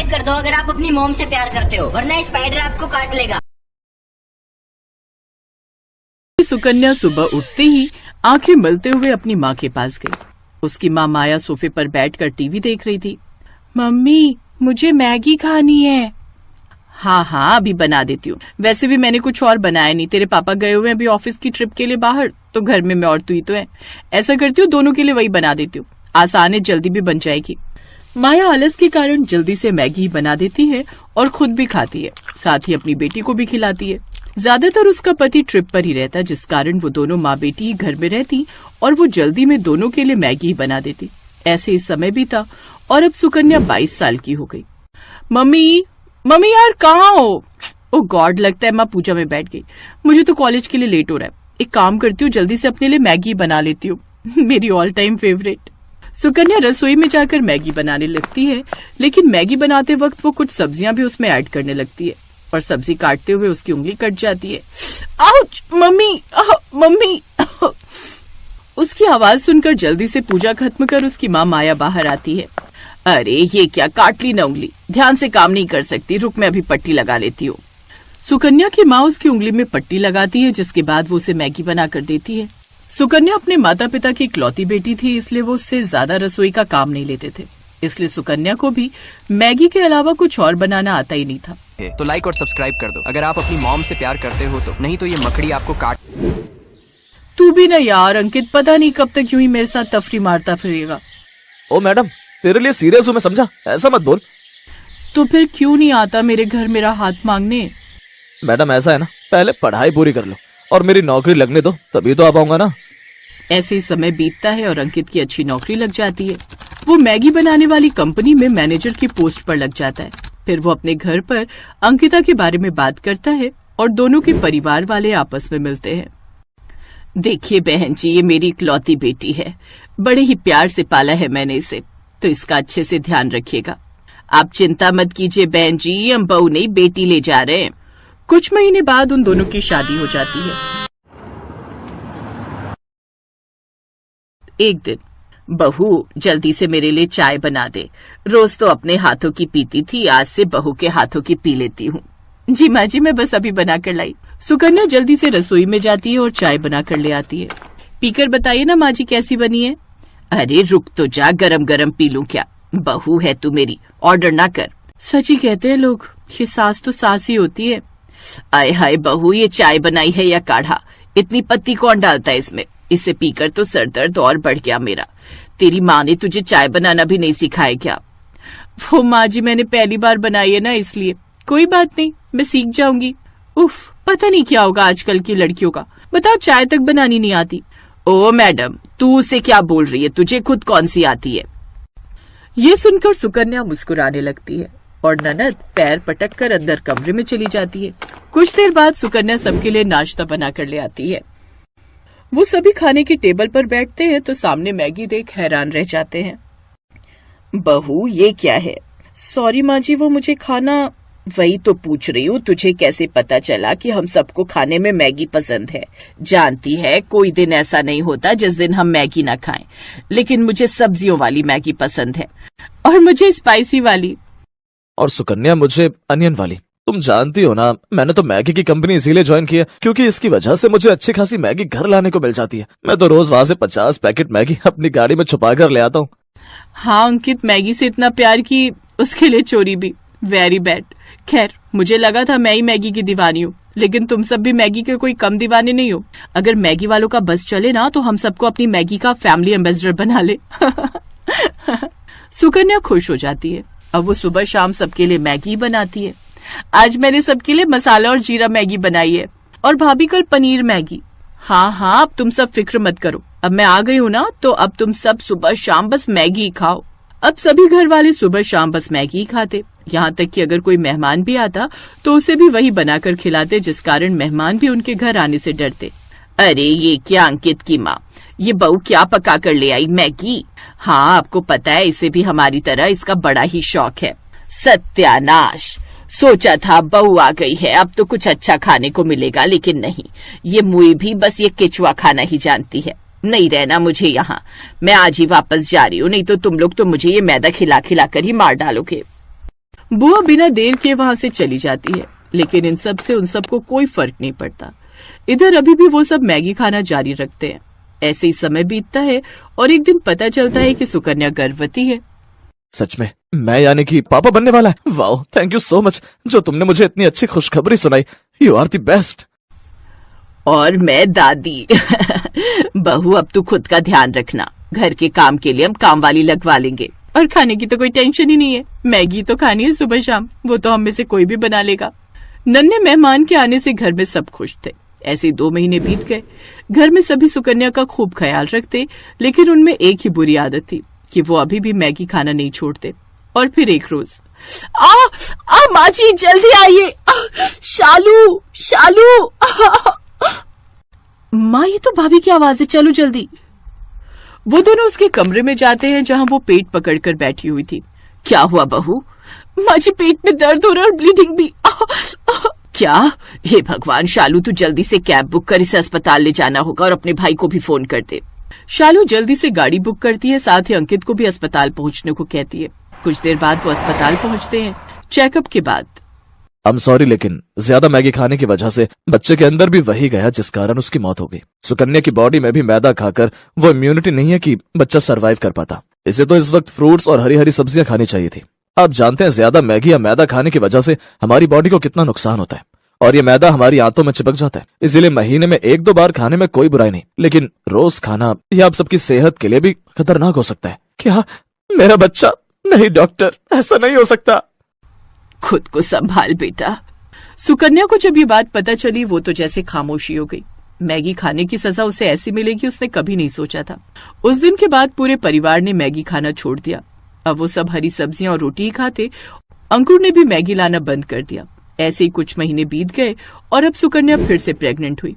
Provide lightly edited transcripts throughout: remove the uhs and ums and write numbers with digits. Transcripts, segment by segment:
Subscribe कर दो अगर आप अपनी मॉम से प्यार करते हो, वरना स्पाइडर आपको काट लेगा। सुकन्या सुबह उठते ही आंखें मलते हुए अपनी माँ के पास गई। उसकी माँ माया सोफे पर बैठकर टीवी देख रही थी। मम्मी, मुझे मैगी खानी है। हाँ हाँ, अभी बना देती हूँ। वैसे भी मैंने कुछ और बनाया नहीं, तेरे पापा गए हुए हैं अभी ऑफिस की ट्रिप के लिए बाहर, तो घर में मैं और तू ही तो है। ऐसा करती हूँ, दोनों के लिए वही बना देती हूँ, आसान है, जल्दी भी बन जाएगी। माया आलस के कारण जल्दी से मैगी बना देती है और खुद भी खाती है, साथ ही अपनी बेटी को भी खिलाती है। ज्यादातर उसका पति ट्रिप पर ही रहता, जिस कारण वो दोनों माँ बेटी ही घर में रहती और वो जल्दी में दोनों के लिए मैगी बना देती। ऐसे ही समय बीता और अब सुकन्या 22 साल की हो गई। मम्मी मम्मी यार कहाँ हो? ओ गॉड, लगता है माँ पूजा में बैठ गई। मुझे तो कॉलेज के लिए लेट हो रहा है, एक काम करती हूँ, जल्दी से अपने लिए मैगी बना लेती हूँ। मेरी ऑल टाइम फेवरेट। सुकन्या रसोई में जाकर मैगी बनाने लगती है, लेकिन मैगी बनाते वक्त वो कुछ सब्जियां भी उसमें ऐड करने लगती है और सब्जी काटते हुए उसकी उंगली कट जाती है। Ouch mummy, mummy. उसकी आवाज सुनकर जल्दी से पूजा खत्म कर उसकी माँ माया बाहर आती है। अरे ये क्या, काट ली ना उंगली, ध्यान से काम नहीं कर सकती, रुक मैं अभी पट्टी लगा लेती हूँ। सुकन्या की माँ उसकी उंगली में पट्टी लगाती है, जिसके बाद वो उसे मैगी बना कर देती है। सुकन्या अपने माता पिता की इकलौती बेटी थी, इसलिए वो उससे ज्यादा रसोई का काम नहीं लेते थे, इसलिए सुकन्या को भी मैगी के अलावा कुछ और बनाना आता ही नहीं था। तो लाइक और सब्सक्राइब कर दो अगर आप अपनी मॉम से प्यार करते हो तो, नहीं तो ये मकड़ी आपको काट। तू भी ना यार अंकित, पता नहीं कब तक यूं ही मेरे साथ तफरी मारता फिरेगा। ओ मैडम, तेरे लिए सीरियस हूँ मैं, समझा? ऐसा मत बोल। तो फिर क्यों नहीं आता मेरे घर मेरा हाथ मांगने? मैडम ऐसा है ना, पहले पढ़ाई पूरी कर लो और मेरी नौकरी लगने दो, तभी तो आ पाऊंगा ना। ऐसे ही समय बीतता है और अंकित की अच्छी नौकरी लग जाती है। वो मैगी बनाने वाली कंपनी में मैनेजर की पोस्ट पर लग जाता है। फिर वो अपने घर पर अंकिता के बारे में बात करता है और दोनों के परिवार वाले आपस में मिलते हैं। देखिए बहन जी, ये मेरी इकलौती बेटी है, बड़े ही प्यार से पाला है मैंने इसे, तो इसका अच्छे से ध्यान रखिएगा। आप चिंता मत कीजिए बहन जी, हम बहू नहीं बेटी ले जा रहे हैं। कुछ महीने बाद उन दोनों की शादी हो जाती है। एक दिन, बहू जल्दी से मेरे लिए चाय बना दे, रोज तो अपने हाथों की पीती थी, आज से बहू के हाथों की पी लेती हूँ। जी माँ जी, मैं बस अभी बना कर लाई। सुकन्या जल्दी से रसोई में जाती है और चाय बना कर ले आती है। पीकर बताइए ना माँ जी कैसी बनी है। अरे रुक तो जा, गरम गरम पी लूं क्या, बहू है तू मेरी, ऑर्डर ना कर। सच ही कहते हैं लोग, ये सास तो सास ही होती है। आय हाय बहू, ये चाय बनाई है या काढ़ा, इतनी पत्ती कौन डालता है इसमें? इसे पीकर तो सर दर्द और बढ़ गया मेरा। तेरी माँ ने तुझे चाय बनाना भी नहीं सिखाया क्या? वो माँ जी, मैंने पहली बार बनाई है ना, इसलिए। कोई बात नहीं, मैं सीख जाऊंगी। उफ, पता नहीं क्या होगा आजकल की लड़कियों का, बताओ चाय तक बनानी नहीं आती। ओ मैडम, तू उसे क्या बोल रही है, तुझे खुद कौन सी आती है? ये सुनकर सुकन्या मुस्कुराने लगती है और ननद पैर पटक कर अंदर कमरे में चली जाती है। कुछ देर बाद सुकन्या सबके लिए नाश्ता बना कर ले आती है। वो सभी खाने की टेबल पर बैठते हैं तो सामने मैगी देख हैरान रह जाते हैं। बहू ये क्या है? सॉरी माँ जी, वो मुझे खाना। वही तो पूछ रही हूँ, तुझे कैसे पता चला कि हम सबको खाने में मैगी पसंद है? जानती है कोई दिन ऐसा नहीं होता जिस दिन हम मैगी ना खाएं, लेकिन मुझे सब्जियों वाली मैगी पसंद है और मुझे स्पाइसी वाली। और सुकन्या मुझे अनियन वाली। तुम जानती हो ना, मैंने तो मैगी की कंपनी इसीलिए ज्वाइन की है क्योंकि इसकी वजह से मुझे अच्छी खासी मैगी घर लाने को मिल जाती है। मैं तो रोज वहाँ से 50 पैकेट मैगी अपनी गाड़ी में छुपा कर ले आता हूँ। हाँ अंकित, मैगी से इतना प्यार की उसके लिए चोरी भी, वेरी बैड। खैर, मुझे लगा था मैं ही मैगी की दीवानी हूँ, लेकिन तुम सब भी मैगी के कोई कम दीवाने नहीं हो। अगर मैगी वालों का बस चले ना तो हम सबको अपनी मैगी का फैमिली एम्बेसडर बना ले। सुकन्या खुश हो जाती है। अब वो सुबह शाम सबके लिए मैगी बनाती है। आज मैंने सबके लिए मसाला और जीरा मैगी बनाई है और भाभी कल पनीर मैगी। हाँ हाँ, अब तुम सब फिक्र मत करो, अब मैं आ गई हूँ ना, तो अब तुम सब सुबह शाम बस मैगी ही खाओ। अब सभी घर वाले सुबह शाम बस मैगी ही खाते, यहाँ तक कि अगर कोई मेहमान भी आता तो उसे भी वही बनाकर खिलाते, जिस कारण मेहमान भी उनके घर आने से डरते। अरे ये क्या अंकित की माँ, ये बहू क्या पका कर ले आई, मैगी? हाँ आपको पता है, इसे भी हमारी तरह इसका बड़ा ही शौक है। सत्यानाश, सोचा था बहू आ गई है अब तो कुछ अच्छा खाने को मिलेगा, लेकिन नहीं, ये मुई भी बस ये केचुआ खाना ही जानती है। नहीं रहना मुझे यहाँ, मैं आज ही वापस जा रही हूँ, नहीं तो तुम लोग तो मुझे ये मैदा खिला खिला कर ही मार डालोगे। बुआ बिना देर किए वहां से चली जाती है, लेकिन इन सब से उन सबको कोई फर्क नहीं पड़ता। इधर अभी भी वो सब मैगी खाना जारी रखते हैं। ऐसे ही समय बीतता है और एक दिन पता चलता है कि सुकन्या गर्भवती है। सच में मैं यानी कि पापा बनने वाला है। Wow, thank you so much जो तुमने मुझे इतनी अच्छी खुशखबरी सुनाई। You are the best. और मैं दादी। बहू अब तू खुद का ध्यान रखना, घर के काम के लिए हम काम वाली लगवा लेंगे और खाने की तो कोई टेंशन ही नहीं है। मैगी तो खानी है सुबह शाम, वो तो हम में से कोई भी बना लेगा। नन्हे मेहमान के आने से घर में सब खुश थे। ऐसे 2 महीने बीत गए। घर में सभी सुकन्या का खूब ख्याल रखते, लेकिन उनमें एक ही बुरी आदत थी कि वो अभी भी मैगी खाना नहीं छोड़ते। और फिर एक रोज माँ जी जल्दी आइए, शालू शालू। माँ ये तो भाभी की आवाज है, चलो जल्दी। वो दोनों उसके कमरे में जाते हैं जहां वो पेट पकड़कर बैठी हुई थी। क्या हुआ बहू? माँ जी पेट में दर्द हो रहा है और ब्लीडिंग भी। क्या? हे भगवान शालू, तू जल्दी से कैब बुक कर, इसे अस्पताल ले जाना होगा और अपने भाई को भी फोन कर दे। शालू जल्दी से गाड़ी बुक करती है, साथ ही अंकित को भी अस्पताल पहुंचने को कहती है। कुछ देर बाद वो अस्पताल पहुंचते हैं। चेकअप के बाद आई एम सॉरी, लेकिन ज्यादा मैगी खाने की वजह से बच्चे के अंदर भी वही गया जिस कारण उसकी मौत हो गई। सुकन्या की बॉडी में भी मैदा खाकर वो इम्यूनिटी नहीं है कि बच्चा सरवाइव कर पाता। इसे तो इस वक्त फ्रूट्स और हरी हरी सब्जियां खानी चाहिए थी। आप जानते हैं ज्यादा मैगी या मैदा खाने की वजह से हमारी बॉडी को कितना नुकसान होता है, और ये मैदा हमारी आंतों में चिपक जाता है। इसीलिए महीने में 1-2 बार खाने में कोई बुराई नहीं, लेकिन रोज खाना यह आप सबकी सेहत के लिए भी खतरनाक हो सकता है। क्या मेरा बच्चा? नहीं डॉक्टर, ऐसा नहीं हो सकता। खुद को संभाल बेटा। सुकन्या को जब ये बात पता चली वो तो जैसे खामोशी हो गई। मैगी खाने की सजा उसे ऐसी मिलेगी उसने कभी नहीं सोचा था। उस दिन के बाद पूरे परिवार ने मैगी खाना छोड़ दिया। अब वो सब हरी सब्जियां और रोटी ही खाते। अंकुर ने भी मैगी लाना बंद कर दिया। ऐसे ही कुछ महीने बीत गए और अब सुकन्या फिर से प्रेग्नेंट हुई,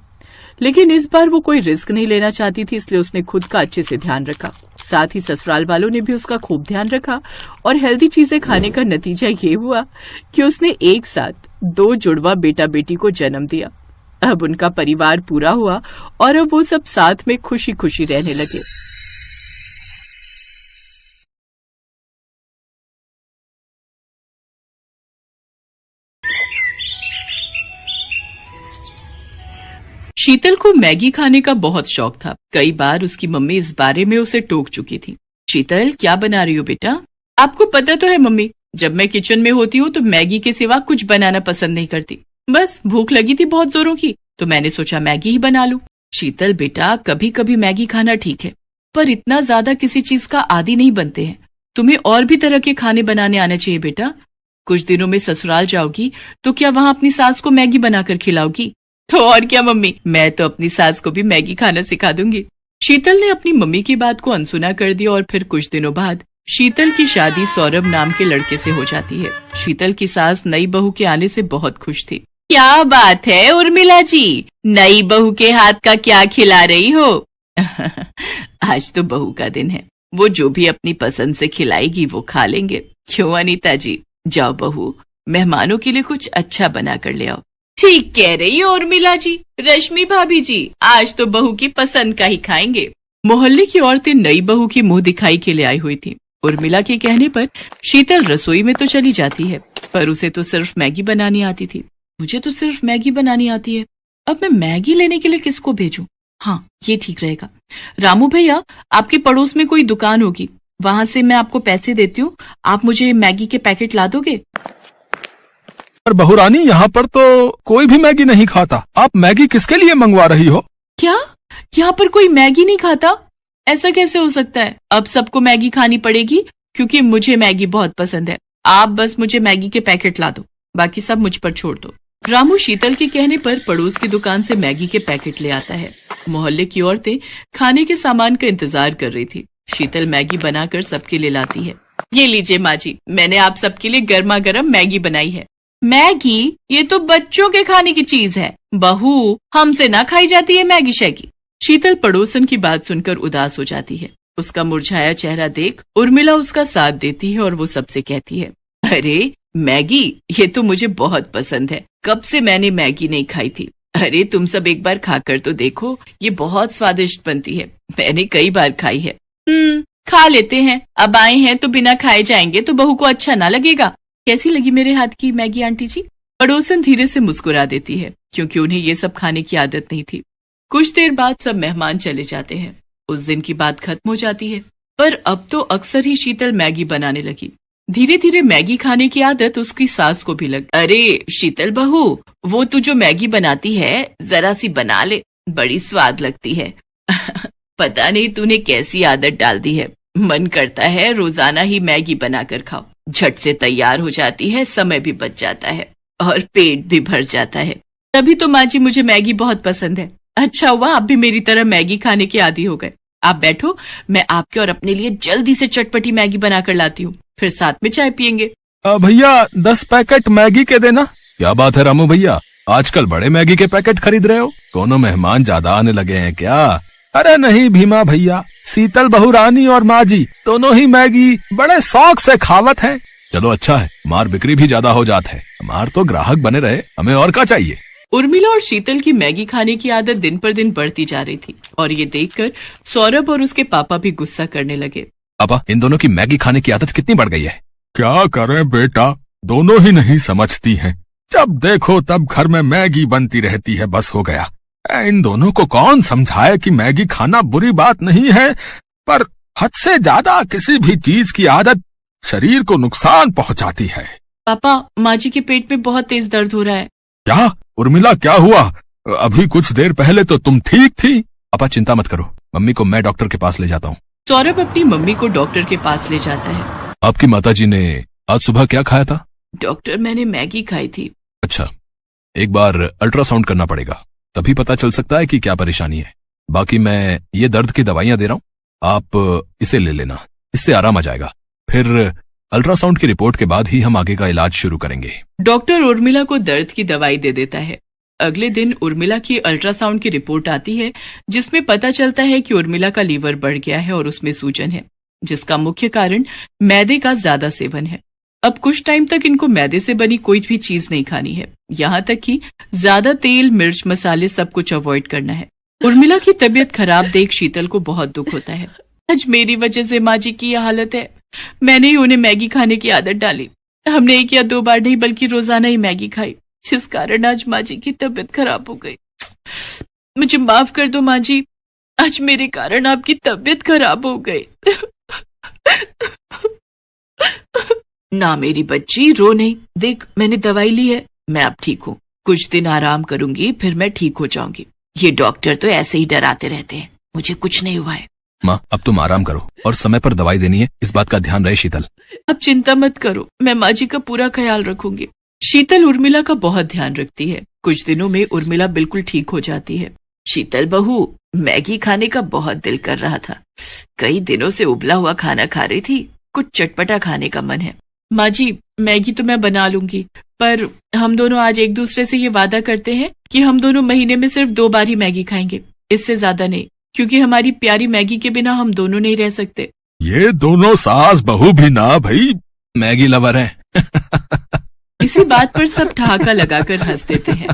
लेकिन इस बार वो कोई रिस्क नहीं लेना चाहती थी, इसलिए उसने खुद का अच्छे से ध्यान रखा। साथ ही ससुराल वालों ने भी उसका खूब ध्यान रखा और हेल्दी चीजें खाने का नतीजा ये हुआ कि उसने एक साथ 2 जुड़वा बेटा बेटी को जन्म दिया। अब उनका परिवार पूरा हुआ और अब वो सब साथ में खुशी खुशी रहने लगे। शीतल को मैगी खाने का बहुत शौक था। कई बार उसकी मम्मी इस बारे में उसे टोक चुकी थी। शीतल क्या बना रही हो बेटा? आपको पता तो है मम्मी, जब मैं किचन में होती हूँ तो मैगी के सिवा कुछ बनाना पसंद नहीं करती। बस भूख लगी थी बहुत जोरों की, तो मैंने सोचा मैगी ही बना लूं। शीतल बेटा, कभी कभी मैगी खाना ठीक है, पर इतना ज्यादा किसी चीज का आदी नहीं बनते हैं। तुम्हें और भी तरह के खाने बनाने आने चाहिए बेटा। कुछ दिनों में ससुराल जाओगी तो क्या वहाँ अपनी सास को मैगी बनाकर खिलाओगी? तो और क्या मम्मी, मैं तो अपनी सास को भी मैगी खाना सिखा दूंगी। शीतल ने अपनी मम्मी की बात को अनसुना कर दिया और फिर कुछ दिनों बाद शीतल की शादी सौरभ नाम के लड़के से हो जाती है। शीतल की सास नई बहू के आने से बहुत खुश थी। क्या बात है उर्मिला जी, नई बहू के हाथ का क्या खिला रही हो? आज तो बहू का दिन है, वो जो भी अपनी पसंद से खिलाएगी वो खा लेंगे। क्यों अनीता जी? जाओ बहू, मेहमानों के लिए कुछ अच्छा बना कर ले आओ। ठीक कह रही हो उर्मिला जी। रश्मि भाभी जी, आज तो बहू की पसंद का ही खाएंगे। मोहल्ले की औरतें नई बहू की मुंह दिखाई के लिए आई हुई थी। उर्मिला के कहने पर शीतल रसोई में तो चली जाती है, पर उसे तो सिर्फ मैगी बनानी आती थी। मुझे तो सिर्फ मैगी बनानी आती है, अब मैं मैगी लेने के लिए किसको भेजूं? हाँ, ये ठीक रहेगा। रामू भैया, आपके पड़ोस में कोई दुकान होगी, वहां से मैं आपको पैसे देती हूँ, आप मुझे मैगी के पैकेट ला दोगे? पर बहुरानी, यहाँ पर तो कोई भी मैगी नहीं खाता। आप मैगी किसके लिए मंगवा रही हो? क्या यहाँ पर कोई मैगी नहीं खाता? ऐसा कैसे हो सकता है? अब सबको मैगी खानी पड़ेगी क्योंकि मुझे मैगी बहुत पसंद है। आप बस मुझे मैगी के पैकेट ला दो, बाकी सब मुझ पर छोड़ दो। रामू शीतल के कहने पर पड़ोस की दुकान से मैगी के पैकेट ले आता है। मोहल्ले की औरतें खाने के सामान का इंतजार कर रही थी। शीतल मैगी बनाकर सबके लिए लाती है। ये लीजिए माँ जी, मैंने आप सबके लिए गर्मा गर्म मैगी बनाई है। मैगी? ये तो बच्चों के खाने की चीज है बहू, हमसे ना खाई जाती है मैगी शैगी। शीतल पड़ोसन की बात सुनकर उदास हो जाती है। उसका मुरझाया चेहरा देख उर्मिला उसका साथ देती है और वो सबसे कहती है, अरे मैगी, ये तो मुझे बहुत पसंद है, कब से मैंने मैगी नहीं खाई थी। अरे तुम सब एक बार खाकर तो देखो, ये बहुत स्वादिष्ट बनती है, मैंने कई बार खाई है। खा लेते हैं, अब आए हैं तो बिना खाए जाएंगे तो बहू को अच्छा ना लगेगा। कैसी लगी मेरे हाथ की मैगी आंटी जी? पड़ोसन धीरे से मुस्कुरा देती है, क्योंकि उन्हें ये सब खाने की आदत नहीं थी। कुछ देर बाद सब मेहमान चले जाते हैं। उस दिन की बात खत्म हो जाती है, पर अब तो अक्सर ही शीतल मैगी बनाने लगी। धीरे धीरे मैगी खाने की आदत उसकी सास को भी लगी। अरे शीतल बहू, वो तू जो मैगी बनाती है जरा सी बना ले, बड़ी स्वाद लगती है। पता नहीं तूने कैसी आदत डाल दी है, मन करता है रोजाना ही मैगी बनाकर खाओ। झट से तैयार हो जाती है, समय भी बच जाता है और पेट भी भर जाता है। तभी तो माँ जी मुझे मैगी बहुत पसंद है। अच्छा हुआ आप भी मेरी तरह मैगी खाने के आदी हो गए। आप बैठो, मैं आपके और अपने लिए जल्दी से चटपटी मैगी बनाकर लाती हूँ, फिर साथ में चाय पियेंगे। भैया 10 पैकेट मैगी के देना। क्या बात है रामू भैया, आजकल बड़े मैगी के पैकेट खरीद रहे हो? कोनो मेहमान ज्यादा आने लगे हैं क्या? अरे नहीं भीमा भैया, शीतल बहू रानी और माँ जी दोनों ही मैगी बड़े शौक से खावत हैं। चलो अच्छा है, हमार बिक्री भी ज्यादा हो जात है, हमार तो ग्राहक बने रहे, हमें और क्या चाहिए। उर्मिला और शीतल की मैगी खाने की आदत दिन पर दिन बढ़ती जा रही थी और ये देखकर सौरभ और उसके पापा भी गुस्सा करने लगे। पापा, इन दोनों की मैगी खाने की आदत कितनी बढ़ गई है। क्या करें बेटा, दोनों ही नहीं समझती हैं। जब देखो तब घर में मैगी बनती रहती है, बस हो गया। इन दोनों को कौन समझाए कि मैगी खाना बुरी बात नहीं है, पर हद से ज्यादा किसी भी चीज की आदत शरीर को नुकसान पहुंचाती है। पापा, माँ जी के पेट में बहुत तेज दर्द हो रहा है। क्या उर्मिला, क्या हुआ? अभी कुछ देर पहले तो तुम ठीक थी। पापा चिंता मत करो, मम्मी को मैं डॉक्टर के पास ले जाता हूँ। सौरभ अपनी मम्मी को डॉक्टर के पास ले जाता है। आपकी माताजी ने आज सुबह क्या खाया था? डॉक्टर, मैंने मैगी खाई थी। अच्छा, एक बार अल्ट्रासाउंड करना पड़ेगा, तभी पता चल सकता है कि क्या परेशानी है। बाकी मैं ये दर्द की दवाइयां दे रहा हूँ, आप इसे ले लेना, इससे आराम आ जाएगा। फिर अल्ट्रासाउंड की रिपोर्ट के बाद ही हम आगे का इलाज शुरू करेंगे। डॉक्टर उर्मिला को दर्द की दवाई दे देता है। अगले दिन उर्मिला की अल्ट्रासाउंड की रिपोर्ट आती है, जिसमें पता चलता है कि उर्मिला का लीवर बढ़ गया है और उसमें सूजन है, जिसका मुख्य कारण मैदे का ज्यादा सेवन है। अब कुछ टाइम तक इनको मैदे से बनी कोई भी चीज नहीं खानी है, यहाँ तक कि ज्यादा तेल, मिर्च, मसाले सब कुछ अवॉइड करना है। उर्मिला की तबीयत खराब देख शीतल को बहुत दुख होता है। आज मेरी वजह से माँ जी की यह हालत है। मैंने ही उन्हें मैगी खाने की आदत डाली। हमने 1 या 2 बार नहीं बल्कि रोजाना ही मैगी खाई, जिस कारण आज माँ जी की तबीयत खराब हो गई। मुझे माफ कर दो माँ जी, आज मेरे कारण आपकी तबीयत खराब हो गई। ना मेरी बच्ची, रो नहीं, देख मैंने दवाई ली है, मैं अब ठीक हूँ। कुछ दिन आराम करूंगी, फिर मैं ठीक हो जाऊंगी। ये डॉक्टर तो ऐसे ही डराते रहते हैं, मुझे कुछ नहीं हुआ है। माँ, अब तुम आराम करो और समय पर दवाई देनी है, इस बात का ध्यान रहे शीतल। अब चिंता मत करो, मैं माँ जी का पूरा ख्याल रखूंगी। शीतल उर्मिला का बहुत ध्यान रखती है। कुछ दिनों में उर्मिला बिल्कुल ठीक हो जाती है। शीतल बहू, मैगी खाने का बहुत दिल कर रहा था, कई दिनों से उबला हुआ खाना खा रही थी, कुछ चटपटा खाने का मन है। माँ जी, मैगी तो मैं बना लूंगी, पर हम दोनों आज एक दूसरे से ये वादा करते हैं कि हम दोनों महीने में सिर्फ 2 बार ही मैगी खाएंगे, इससे ज्यादा नहीं, क्योंकि हमारी प्यारी मैगी के बिना हम दोनों नहीं रह सकते। ये दोनों सास बहू भी ना भाई मैगी लवर हैं। इसी बात पर सब ठहाका लगाकर हंस देते हैं।